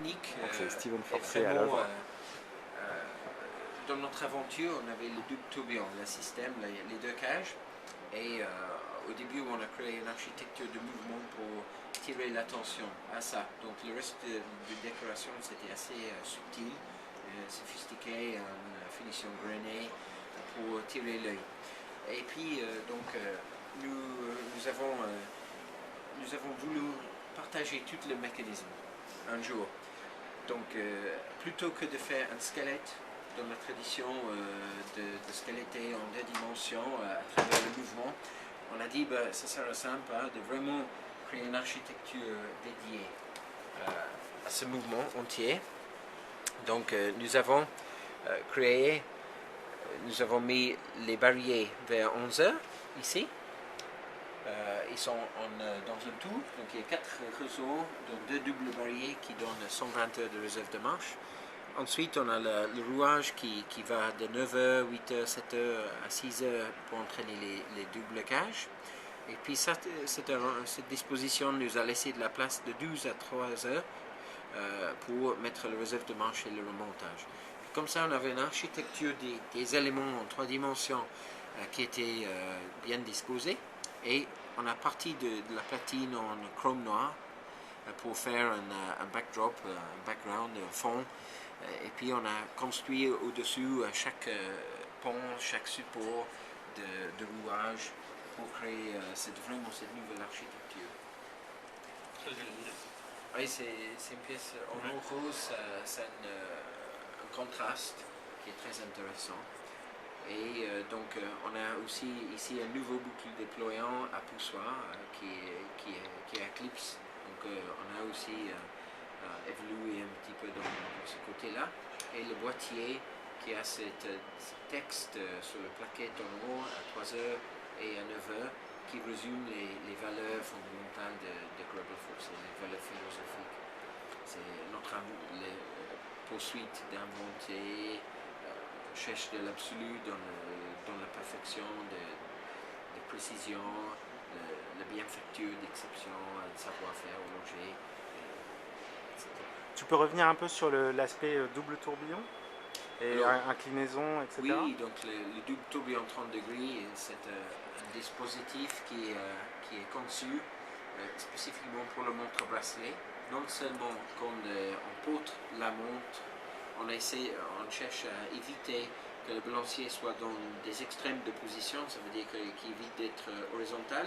technique C'est Steven est Forcey à vraiment... l'œuvre. Dans notre aventure, on avait le double tourbillon, le système, les deux cages. Et au début, on a créé une architecture de mouvement pour tirer l'attention à ça. Donc le reste de décoration, c'était assez subtil, sophistiqué, en finition grainée pour tirer l'œil. Et puis, nous avons voulu partager tout le mécanisme un jour. Donc, plutôt que de faire un squelette dans la tradition de squeletter en 2 dimensions à travers le mouvement, on a dit que ça serait simple de vraiment créer une architecture dédiée à ce mouvement entier. Donc, nous avons mis les barrières vers 11h ici. Ils sont dans un tour, donc il y a 4 réseaux, donc 2 doubles barrières qui donnent 120 heures de réserve de marche. Ensuite, on a le rouage qui va de 9h, 8h, 7h à 6h pour entraîner les doubles cages. Et puis cette disposition nous a laissé de la place de 12 à 3h pour mettre le réserve de marche et le remontage. Comme ça, on avait une architecture des éléments en 3 dimensions qui était bien disposée. Et on a parti de la platine en chrome noir pour faire un backdrop, un background, un fond. Et puis on a construit au-dessus chaque pont, chaque support de rouage pour créer vraiment cette nouvelle architecture. Très joli. Oui, c'est une pièce en rose, c'est un contraste qui est très intéressant. Et donc on a aussi ici un nouveau boucle déployant à poussoir qui est Eclipse. Donc on a aussi évolué un petit peu dans ce côté-là. Et le boîtier qui a ce texte sur le plaquette en haut à 3h et à 9h qui résume les valeurs fondamentales de Global Force, les valeurs philosophiques. C'est notre poursuite d'inventer, cherche de l'absolu dans la perfection de précision, la bienfaiture d'exception, le savoir-faire horloger, etc. Tu peux revenir un peu sur l'aspect double tourbillon et inclinaison, etc. Oui, donc le double tourbillon 30 degrés, c'est un dispositif qui est conçu spécifiquement pour le montre-bracelet. Non seulement quand on porte la montre, on cherche à éviter que le balancier soit dans des extrêmes de position, ça veut dire qu'il évite d'être horizontal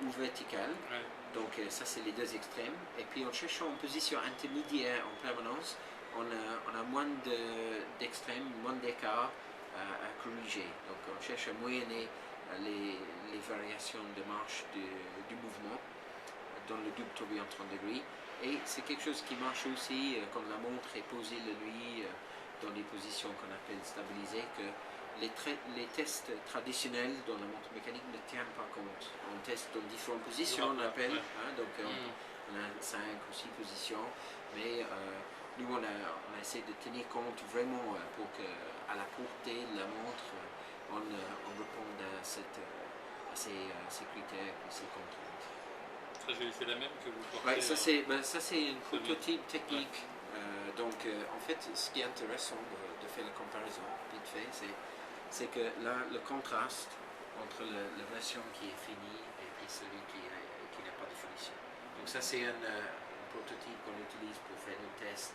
ou vertical. Ouais. Donc ça c'est les 2 extrêmes. Et puis en cherchant une position intermédiaire en permanence, on a moins d'extrêmes, moins d'écart à corriger. Donc on cherche à moyenner les variations de marche du mouvement dans le double tourbillon 30 degrés. Et c'est quelque chose qui marche aussi quand la montre est posée la nuit dans des positions qu'on appelle stabilisées, que les tests traditionnels dans la montre mécanique ne tiennent pas compte. On teste dans différentes positions, on appelle, donc on a 5 ou 6 positions, mais nous on a essayé de tenir compte vraiment pour qu'à la portée de la montre, on réponde à ces critères et ces contraintes. Très joli, c'est la même que vous portez. Ouais, ça c'est une prototype technique. Donc en fait, ce qui est intéressant de faire la comparaison, vite fait, c'est que là, le contraste entre la version qui est finie et puis celui qui n'a pas de finition. Donc ça c'est un prototype qu'on utilise pour faire nos tests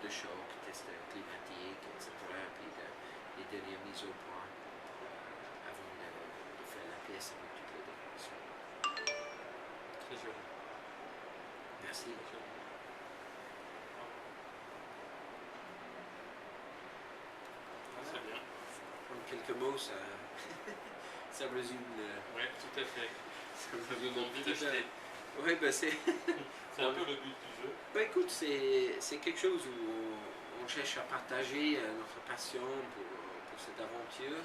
de choc, tests climatiques, etc. Et puis les dernières mises au point avant de faire la pièce avec toutes les décorations. Très joli. Merci. C'est bien. En quelques mots, ça résume le... Oui, tout à fait. Ça Ça donne envie d'acheter. Oui, c'est... C'est un peu le but du jeu. Écoute, c'est quelque chose où on cherche à partager notre passion pour cette aventure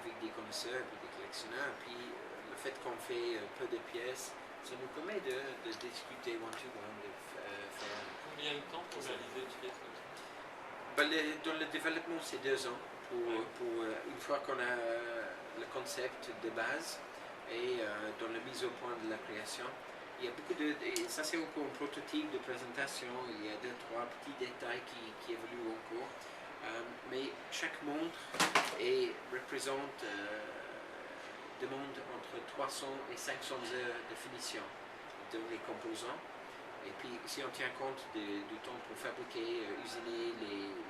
avec des connaisseurs et des collectionneurs. Puis le fait qu'on fait peu de pièces, ça nous permet de discuter one-to-one, de faire... Combien de temps pour réaliser une pièce comme ça? Dans le développement, c'est 2 ans. Pour une fois qu'on a le concept de base et dans la mise au point de la création. il y a beaucoup et ça c'est encore un prototype de présentation, il y a 2-3 petits détails qui évoluent encore. Mais chaque montre représente demande entre 300 et 500 heures de finition de les composants. Et puis si on tient compte du temps pour fabriquer, usiner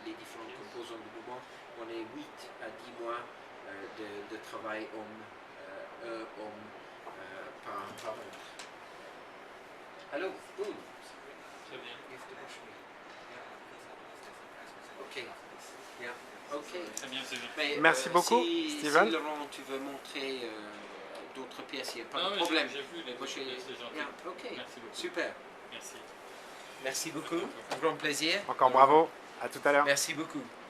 les différents composants du mouvement, on est 8 à 10 mois de travail homme par montre. Allô, boum. Très bien. You have to wash me. Ok. Yeah. Ok. Très bien, c'est bien. Mais, Merci beaucoup, Steven. Si Laurent, tu veux montrer d'autres pièces, il n'y a pas Non, de mais problème. J'ai vu les Moi, j'ai- c'est gentil. Yeah, ok. Merci beaucoup. Super. Merci. Merci beaucoup. Un grand plaisir. Encore bravo, à tout à l'heure. Merci beaucoup.